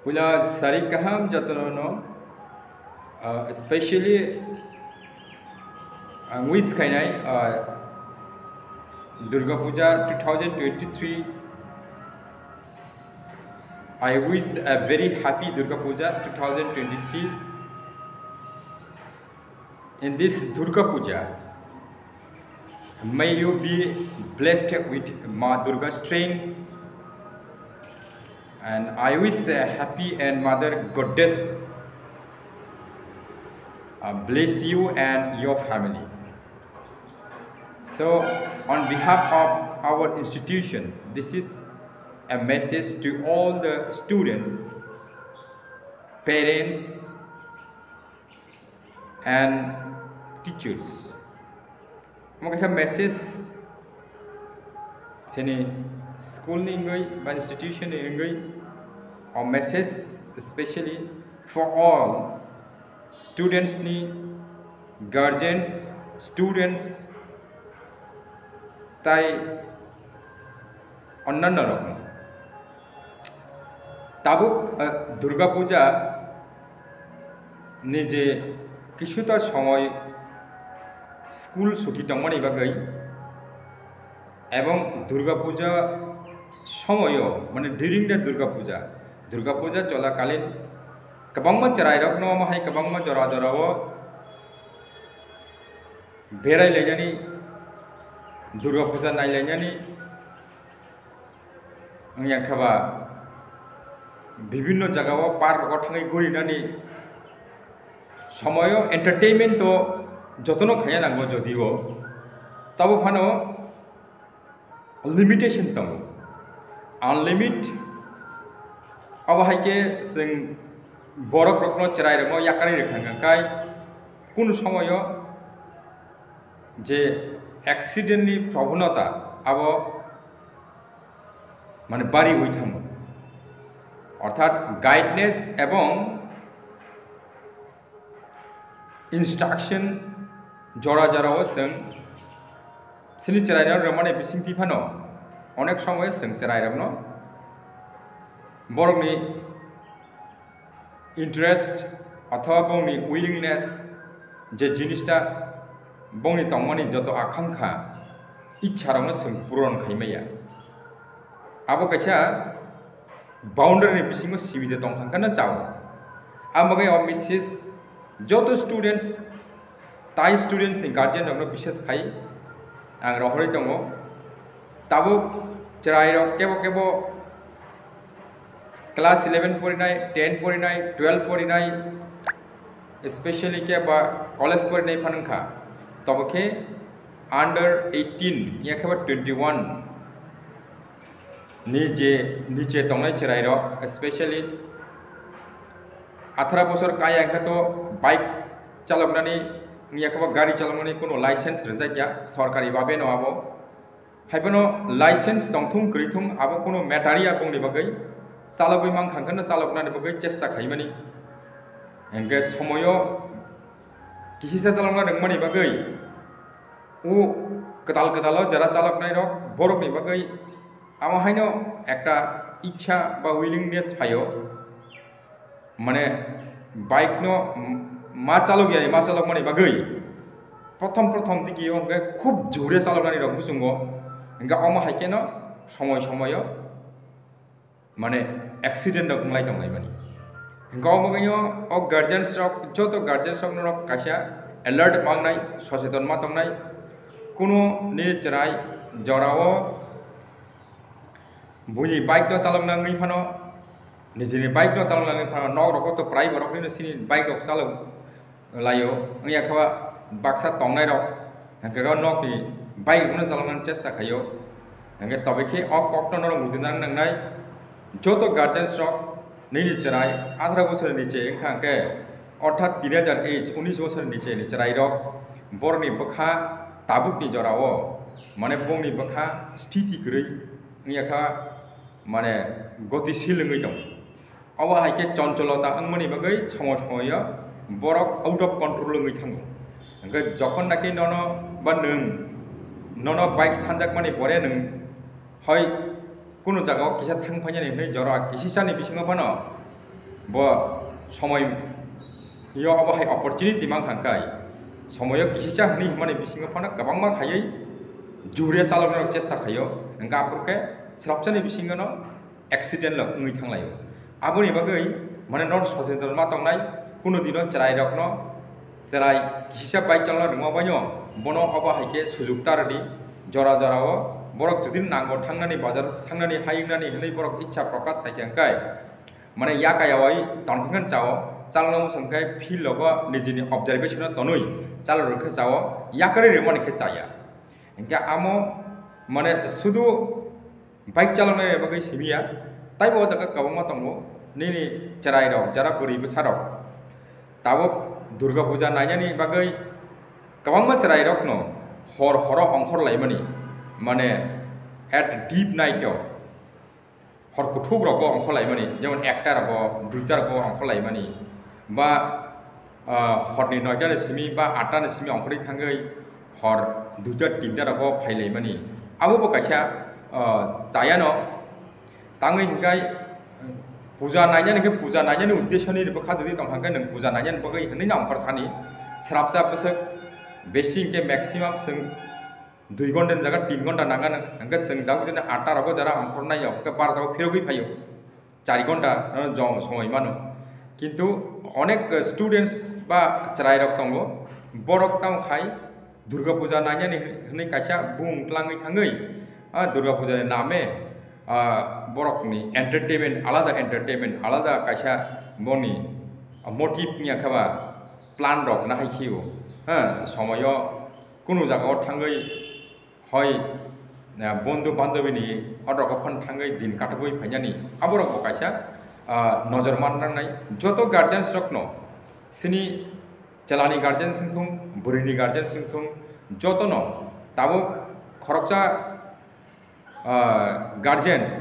Pula sari kaham jatono especially wish kainai Durga Puja 2023. I wish a very happy Durga Puja 2023. In this Durga Puja, may you be blessed with Ma Durga's strength, and I wish a happy and Mother Goddess bless you and your family. So, on behalf of our institution, this is a message to all the students, parents, and teachers. Maka message sini school ni ngai, institution ni ngai, or message especially for all students ni, guardians, students, tai অন্যান্য রকম তাবুক দুর্গা পূজা নিজে কিছুটা সময় school ছুটি দংমানি বাগৈ এবং দুর্গা পূজা সময়ও মানে ডিউরিং দ্য দুর্গা পূজা চলাকালীন কবংমা চরাইরক ন মাহাই কবংমা জরা জরাও বেরাই লাইনানি दुर्गा पूजा नायलायनानै खाबा विभिन्न जगह पार्क थाङै घुरिनानै समय एंटरटेनमेंट तो जतनो खाया नांगौ जदिओ तबो फानो लिमिटेशन दं अनलिमिट अबहायके जों बरक रकनो चरायरमो याकारि रेखांगाय कुन समय जे एक्सीडेंट नि प्रवणता अब माने बारी हुई थाङो अर्थात गाइडनेस एवं इंस्ट्रक्शन जरा जराव जों सिनि चरायनाव रमाने बिसिंथि फानो अनेक समय जों चरायरावनो बरकनि इंटरेस्ट अथवा बंनि विलिंगनेस जे जिनिसटा बंनि तंगमानि जत आकांक्षा इच्छारावनो जों पूरण खायमाया आबो कैसा बाउंड्री बिसिङो सिबिदे दंखांखानो जाव आमगै अ मिसेस जत स्टूडेंट्स ताई स्टूडेंट्स नि गार्जियन रनो विशेष खाय आं रहरै दङ ताबो चरायरो केबो केबो क्लास 11 फरायनाय 10 फरायनाय 12 फरायनाय स्पेशली के बा कॉलेज फरायनाय फानखा तबके अंडर 18 या खबर 21 नीचे तंगनाय चरायरो स्पेशली 18 बोसोर काय अंक तो बाइक चालकनानै या खबर गाड़ी चालकनानै कोनो लाइसेंस रजाया सरकारी बाबे न आबो हाइबनो लाइसेंस दंथुं गैथुं आबो कोनो मेटारिया बंनि बागै चालकै मां खांखनो चालकनानै बागै चेष्टा खायमानि एंगे समयो किहिसा चालकना दंमानि बागै उ कदाल जरा चालकनाय रक बरकनि बागै आमाहायनो एकटा इच्छा बा विलिंगनेस फायो माने बाइक नो मा चालकमानि बागै प्रथम दिगियो खूब जोरे चालकनानै रक बुसुंगो एंगा आमाहायकेनो समय माने एक्सीडेंट दंलाय मानि गाव मगैनो अ गार्जियंस रक जतो गार्जियंस रक काशा अलर्ट मांगनाय सचेतन मा दंनाय कुनो निचराय जराओ बुनि बाइक न चालकनाङै फानो निजेनि बाइक न चालकनाङै फानो नक रक तो प्राय बरकनि सिनि बाइक रक चालक लायो या खबा बाक्सा तंनाय रक हंगा नकनि बाइक न चालकनानै चेष्टा खायो हंगे तबेखे अ कक्न न मुदिनां नांनाय जतो गार्जियंस रक नैनि चराय 18 बोसोर नीचे खांके अर्थात 3000 एज 19 बोसोर नीचे चराय रक बरनि बखा ताबुकनि जराओ माने बंनि बखा स्थिति गरै याखा माने गतिशील ngै दं अवा हायके चंचलता अंगमनि बागै समय बरक आउट अफ कंट्रोल ngै थाङो हंगे जखन नाकि नन बा नन बाइक सानजाक माने बरे नों हय कोनो जगह किसा थांफायनानै नै जरा किसिसानि बिसिङाव फानो bo সময় yo abo hai opportunity mang hangkai somoyo kisisa hani himani bisingo phana kabangma khayai jure salogno chesta khayo engka apurke srapchani bisingo no accident lo ngui thanglayo aboni bagai mane non sojentor ma tongnai kuno dino cherai rokno cherai kisisa bike chalna dingma banyo bono abo haike sujuk tardi jora jorao borok judin nango thangnani bazar thangnani haingnani hinai borok ichha prakash haike angkai mane yakayawai tongkhan chao chalno sangkai feel logo nijini observation tonui chalo rokhe chao yakare remani ke chaya engka amo mane sudu bike chalona bagai simia tai bo jaga kabangma tongo nini cherai rok jara buri besarok tabo durga puja nainani bagai kabangma cherai rok no hor horo ongkhor laimani mane at deep night hor kuthuk rok ongkhor laimani jemon ekta rok duita rok ongkhor laimani ba horni 9টা ni simi ba 8টা ni simi ongkhori thangai hor duita 3টা rok phailai abo bo kaisa chaya no tangai hingkai puja nainani ke puja nainani uddeshoni ni bakha dudi tongkhangkai nang puja nainani bagai hini na ongkhor thani srapja besok basic ke maximum sing 2 ঘন্টা জায়গা 3 ঘন্টা নাগান angka sing daw jene 8টা rok jara ongkhor nayo ke 12টা ফেরগই পাইও 4 ঘন্টা সময় মানো কিন্তু অনেক students বা চেরাই রক দङ বরক তাও খাই দুর্গা পূজা নাইনানি হनै কাইसा बुंलाङै थाङै দুর্গা পূজার নামে বরকনি এন্টারটেইনমেন্ট আলাদা কাইसा বনি মোটিভ নিয়া খাবা প্ল্যান রক না হাইখিও হ্যাঁ সময় কোনো জায়গাও थाङै হয় বন্ধু বান্ধবীনি অডক ফন थाङै দিন কাটবই ফাইনানি আবরক কাইसा नजर माननाय जत गार्जेन्स रकनो सिनी चलानी guardian सिंथुं बुरिनी guardian सिंथुं जतनो Tabo खरकचा guardians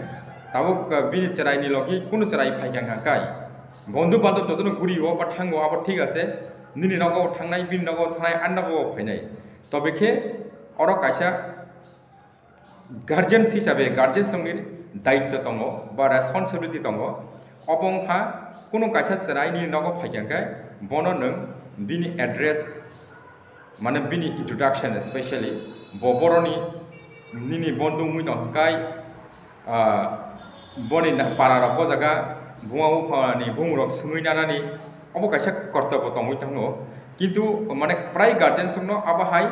Tabo बिनि चराइनि लगी कुनु चराइ फाइखां हांकाय बंधु बान्धव जतनो गुरियो बा थांगो आबो ठीक আছে निनि नगो थांनाय बिनि नगो थांनाय आन्नाबो फाइनाय तबेखे अर काइसा गार्जेन्स हिसाबै गार्जेन संनि दायित्व दङ बा रेसपन्सिबिलिटी दङ अबंखा कुनु काइसा चराइनि नगो फाइखांखाय बनो नों बिनि एड्रेस माने बिनि इंट्रोडक्शन स्पेशली बबरनि निनि बंधु मुइ दंखाय बनि पारारक जागा बुङाव फानि बुंरक सुङैनानानि अब काइसा कर्तव्य दंमै थाङो किन्तु माने प्राय गार्जेन संनो आबाहाय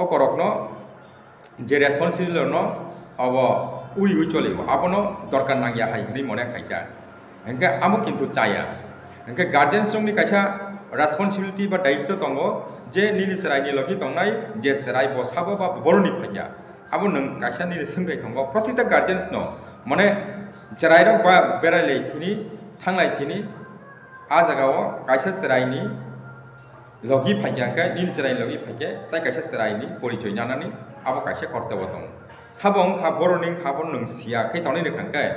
अकरकनो जे रेसपन्सिबिलिटी न अब उई चलिबो आपनो दरकार नांगिया हाय नि मने खाइका एंके आमो किन्तु चाया एंके गार्जेन संनि काइसा रेसपन्सिबिलिटी बा दायित्व दंगो जे निनि सरायनि लगी दंनाय जे सराय बसाबो बा बरनि फाइया आबो नों काइसा निनि संगाय दंगो प्रतिटा गार्जेन्स न माने चरायरो बा बेरायलै थिनि थांनाय थिनि आ जगाव काइसा सरायनि लगी फाइयाके निनि सरायनि लगी फाइके ताइ काइसा सरायनि परिचय नानानि आबो काइसा कर्तव्य दं sabong kha boroni khabon nung sia khai toni ne khangkai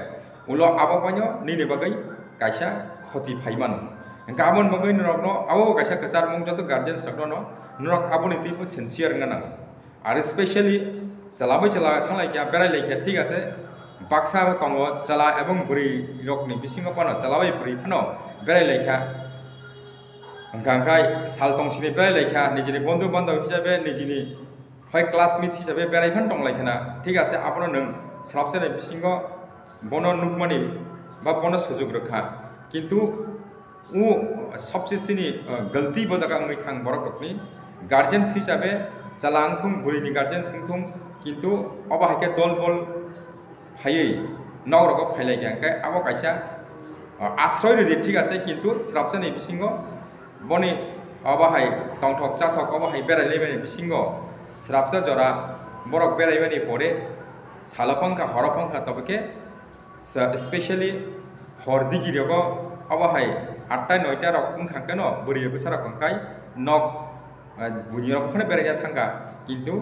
ulo abo panyo nini bagai kaisa khoti phaiman engka abon bagai norokno abo kaisa kesar mung joto guardian sakno norok aboni tipo sincere ngana ar especially salabai chala thanglai kya berai lai kya thik ase baksa tongo chala ebong buri rokni bisingo pano chalabai buri phano berai lai kya engkai saltong sini berai lai kya nijini bondhu bandhaw hisabe nijini হয় classmate হিসাবে বেড়াইফান দंलायखाना ঠিক আছে আপনো नों साबसेने बिसिंगो बनो नुकमानि बा बनो सुजुग रखा किंतु उ सबसे सिनी गलती बजागा अंगै खां बरकनि गार्जेन हिसाबे चलांथुं बुरिनि गार्जेन सिंथुं किंतु अबाहाके दल बल फायै नगरको फाइलाय ग्यांकाय आबो काइसा आश्रय रे ठीक আছে किंतु साबसेने बिसिंगो बनि अबाहाय तंथक जाथक अबाहाय बेरायलायबाय बिसिंगो स्रापजा जरा बरक बेरायबानि परे सालफांखा हरफांखा तबके स्पेशली हरदिगिरियाव अबाहाय 8टा 9टा रक खांकानो बुरि बेसारा खांकाय नक बुनि रक फने बेरायया थांगा किंतु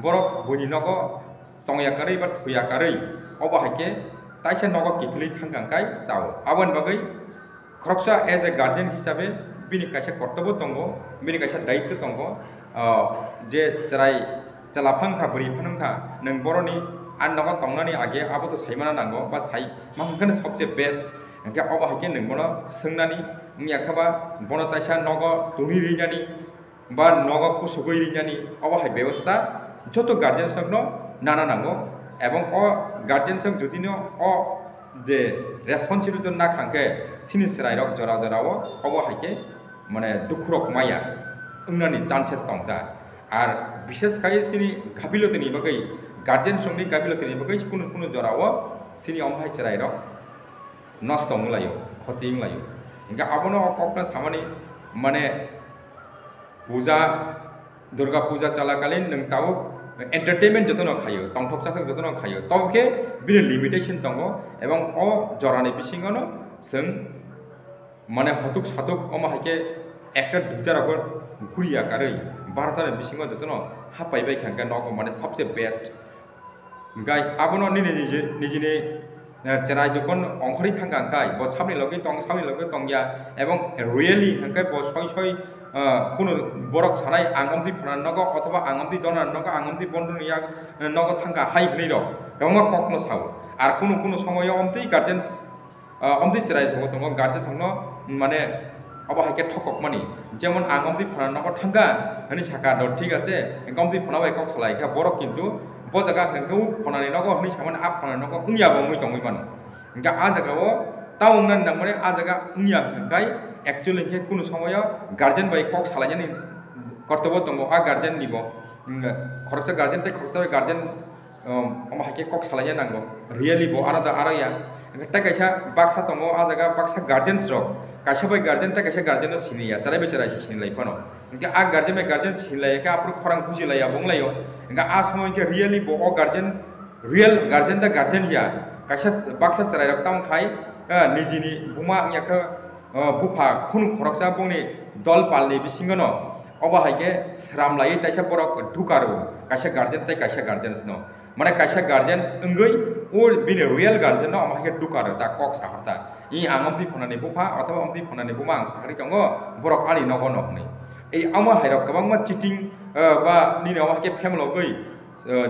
बरक बुनि नगो तंयाकारै बा थुयाकारै अबाहायके ताइसे नगो किफिलै थांगांकाय जाव आबन बागै खरकसा एज ए गार्जियन हिसाबै बिनि काइसा कर्तव्य दंगो बिनि काइसा दायित्व दंगो जे चराय चलाफांखा बुरि फानंखा नों बरनि आन्नगो तंनानि आगे आबो तो साइमाना नांगो बा साइ माखौनो सबसे best engke oba haike ningbono swngnani ngya khaba bono taisa nogo tuni rinani ba nogo kusugui rinani oba hai ব্যবস্থা যত গার্জেন সংনো নানা নাঙ্গো এবং ও গার্জেন সং যদিনো ও যে রেসপন্সিবিলিটি না খাঙ্কে সিনি সেরাই রক জরা জরাও অব হাইকে মানে দুঃখ রক মায়া উন্ননি চান্সেস দंता আর বিশেষ কাই সিনি গাফিলতিনি বাগৈ গার্জেন সংনি গাফিলতিনি বাগৈ কোনো কোনো জরাও সিনি অমহাই সেরাই রক নষ্ট মুলাयो ক্ষতি মুলাयो ইনকা আবনো ককনা সামানি মানে পূজা दुर्गा पूजा चलाकालीन नोंताव एंटरटेनमेंट जतन खायो तंथक जाथक जतन खायो तबके बिनि लिमिटेशन दङ एवं अ जरानि बिसिङनो जों माने हतुक सातुक अमा हाके একটা দুইটার আগর ঘুরিয়া কারই भारतनि बिसिङाव जतन हापाइबाय खांगा नग माने सबसे बेस्ट गाय आबनो निजिनि चेराय जकन अंखरि थांगा गाय ब सामनि लगे तंगिया एवं रियली हंकाय ब सय सय কোনো বরক ছানাই আঙামতি ফোনার নগ অথবা আঙামতি দনার নগ আঙামতি বন্ধনিয়া নগ থাঙ্কা হাই হই রক গামা কখনো সাও আর কোনো কোনো সময় অমতি গার্জেন অমতি সেরাই সঙ্গ দङ গার্জেন সঙ্গ মানে অবহাইকে ঠকক মানি যেমন আঙামতি ফোনার নগ থাঙ্কা হনি সাকা দ ঠিক আছে গামতি ফোনাবাই কক ছলাইকা বরক কিন্তু ব জায়গা হেंगौ ফোনানি নগ হনি সামান আপ ফোনার নগ উনিয়াবো মই দङै মান গা আ জায়গাও টাউন নান মানে আ জায়গা উনিয়া খাই एक्चुअली के कुछ समय गार्जेन बाई कक सालायनानै कर्तव्य दङ आ गार्जेन निबो खरसा गार्जेन ताई खरसा गार्जेन अमाहाके कक सालायनो नांगौ रियली बो आलादा आराया ता कायसा बाक्सा दङ आ जागा बाक्सा गार्जेन्स रक कायसा बाई गार्जेन ता कायसा गार्जेन सिनिया चाराय बेचारा सिनिलाय फनो इनके आ गार्जेन बाई गार्जेन सिनिलाय का आपुर खरां खुजिलाया बंलायो इनका आ समय के रियली बो अ गार्जेन रियल गार्जेन ता गार्जेन या कायसा बाक्सा चाराय रक ताम खाय निजिनि बुमा याखो बुफा खुन खरकसा बंनि दल पालनि बिसिङनो अबाहायके स्राम लायै ताइसा बरक ढुकारो कायसा गार्जेन ताइ कायसा गार्जेन्स न माने कायसा गार्जेन्स अंगै ओ बिनि रियल गार्जेन न अमाहायके ढुकारो ता कक साहरता इ आंगमति फनानि बुफा अथवा आंगमति फनानि बुमा आं साखरि दङ बरक आनि नग नहनै ए आमा हायरक गोबां मा चिटिं बा निनि अमाहायके फेमलो गै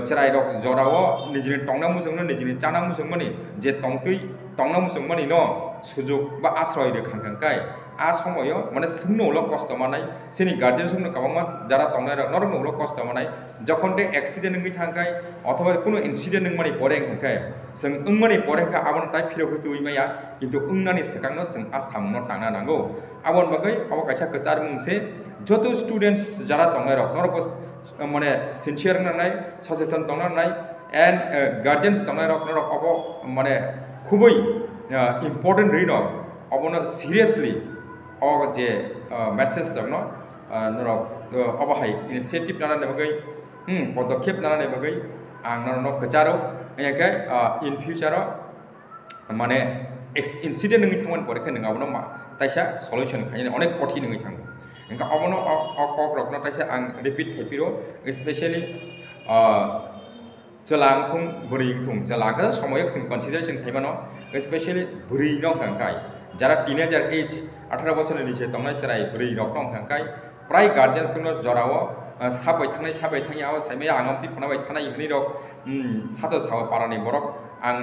चराय रक जराव निजिनि टंना मुजोंनो निजिनि चाना मुजोंमनि जे टंकै टंना मुजोंमनि न सुजुग बा आश्रय रे खांखांखाय आ समय माने सोंनोल कष्ट मानाय सेनि गार्जेन सोंनो गोबां जारा टंनाय रक नरनोल कष्ट मानाय जखन दे एक्सिडेंट नङै थांखाय अथवा कोनो इन्सिडेंट नङमानि परें खांखाय जों उंमानि परेंखा आबन ताइ फिरो होतुइ माया किन्तु उंनानि सिगांनो जों आसामनो टांना नांगौ आबन बागै अब कायसा गोजार मुंसे जतो स्टुडेन्ट्स जारा टंनाय रक नरबस माने सिनसियर नाय सचेतन टंना नाय एंड गार्जेन्स टंनाय रक नरक अब माने खुबै इम्पोर्टेन्ट रिन अबनो सिरियसलि अ जे मेसेज दङ नरक अबहाय इनिशिएटिभ लानानै बगै पदक्षेप लानानै बगै आं नरनो गजारो याके इन फ्यूचर माने इन्सिडेंट नङै थांमोन परेखा नङाबनो ताइसा सल्यूशन खायनो अनेक कठि नङै थाङो इनका अबनो कक रकनो ताइसा आं रिपीट खायपिरो स्पेशली चलांथुं बुरिंथुं चलागा समयक जों कन्सिडारेशन खायमानो स्पेशली बुरि नक खांखाय जारा टीनेजार एज 18 बोसोरनि निचे तंनाय चराय बुरि नक खांखाय प्राय गार्जेन जोंनो जराव साबाय थानायाव सायमे आंगमति फनाबाय थानाय हनि रक सातो साव पारानि बरक आं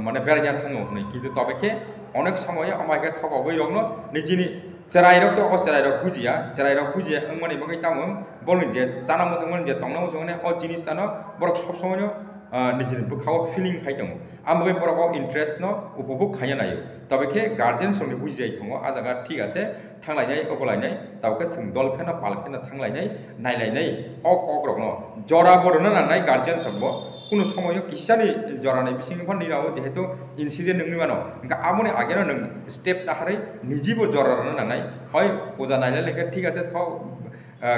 माने बेरायना थाङो हनै किन्तु तबेखे अनेक समय अमायके थगबै रकनो निजिनि चराय रक तो चराय रक बुजिया अंगमानि बगै तामो बोलनि जे जाना मोजोंमोन जे तंना मोजोंमोन अ जिनिस तानो बरक सब समयनो निजिनि बुखाव फिलिं खायदों आमबगै बरक इंटरेस्ट न उपभोग खाया नायो तबेखे गार्जेन संनि बुजियै थङो आ जागा ठीक आसे थांलायनाय अगलायनाय तावके जों दलखेना पालखेना थांलायनाय नायलायनाय अ कक रकनो जरा बरनो नांनाय गार्जेन सबो কোনো সময় কিসানি জরানাय बिसिंफोर निराव जेहेतु इन्सिडेंट नङै मानो इनका आमने आगेनो नों स्टेप नाहारै निजिबो जरानो नांनाय हय पूजा नायलाय लेके ठीक आसे थ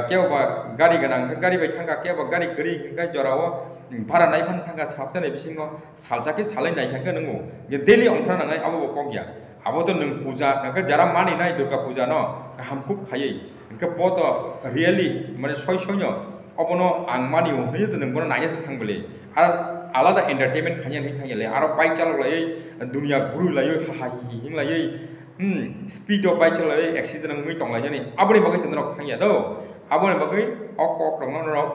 केवबा गारि गोनां गारि बाय थांगा केवबा गारि गरि इनका जराव भारा नायफान थांगा साबजानाय बिसिङाव सालजाके सालाय नायखांगा नंगौ जे डेली अंफ्रा नांनाय आबो कगिया आबो तो नों पूजा इनका जरा मानिनाय दुर्गा पूजा न गाहामखौ खायै इनका बत रियली माने सय सयनो अबनो आं मानियो होयो तो नोंबो नायनासो थांबले आरो आलादा एंटरटेनमेंट खायनो नै थांयले आरो बाइक चालायलायै दुनिया गुरु लायै हाहाय हिं लायै स्पीड अफ बाइक चालायै एक्सिडेंट नङै टंलायनानै आबनि बगै तनरक थांया दो आबनि बगै अक कक रंनरक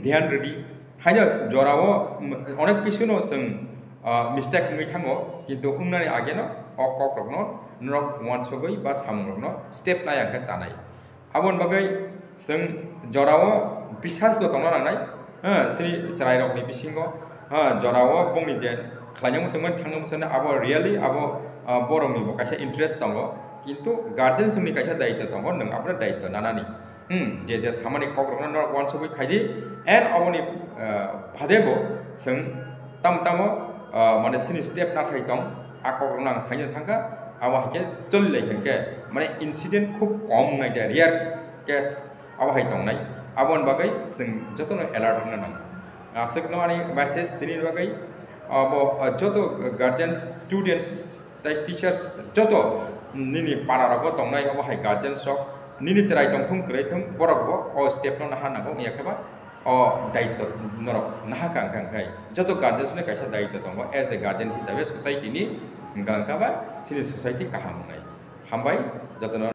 ध्यान रेडी खायनो जराव अनेक किसुनो जों मिस्टेक नङै थाङो किन्तु उंनानि आगेनो o kok rok no norok wansogoi ba samung rok no step naya ke sanai abon bagai seng jorao bisas do tongna nanai sini cerai rok ni bisingo jorao bongni je khlanyang musengman thangam musana abo really abo borong ni bo kaisa interest tongo কিন্তু guardian সুনি কাইসা দায়িত্ব দङ नों आपना दायित्व नानानि जे सामानि कक्रना नर वान सबै खाइदि N अबनि भादेबो जों तामतामो माने सिनि स्टेप ना थाइ दं आ कक्रना साइनो थांगा आवा हाके चलले के माने इन्सिडेंट खूब कम नाइदे रियर केस आवा हाइ दंनाय आबन बागै जों जतनो एलार्ट होना नङ आसकनो आनि मेसेज दिनि बागै अब जत guardian students teachers Jat nini para rago tongnai abo hai guardian sok nini cerai tongthung kreithung borok bo o step no naha nago ya khaba o daitto norok naha kang kang kai joto guardian ne kaisa daitto tongo as a guardian hisabe society ni gangkaba sini society kaham nai hambai joto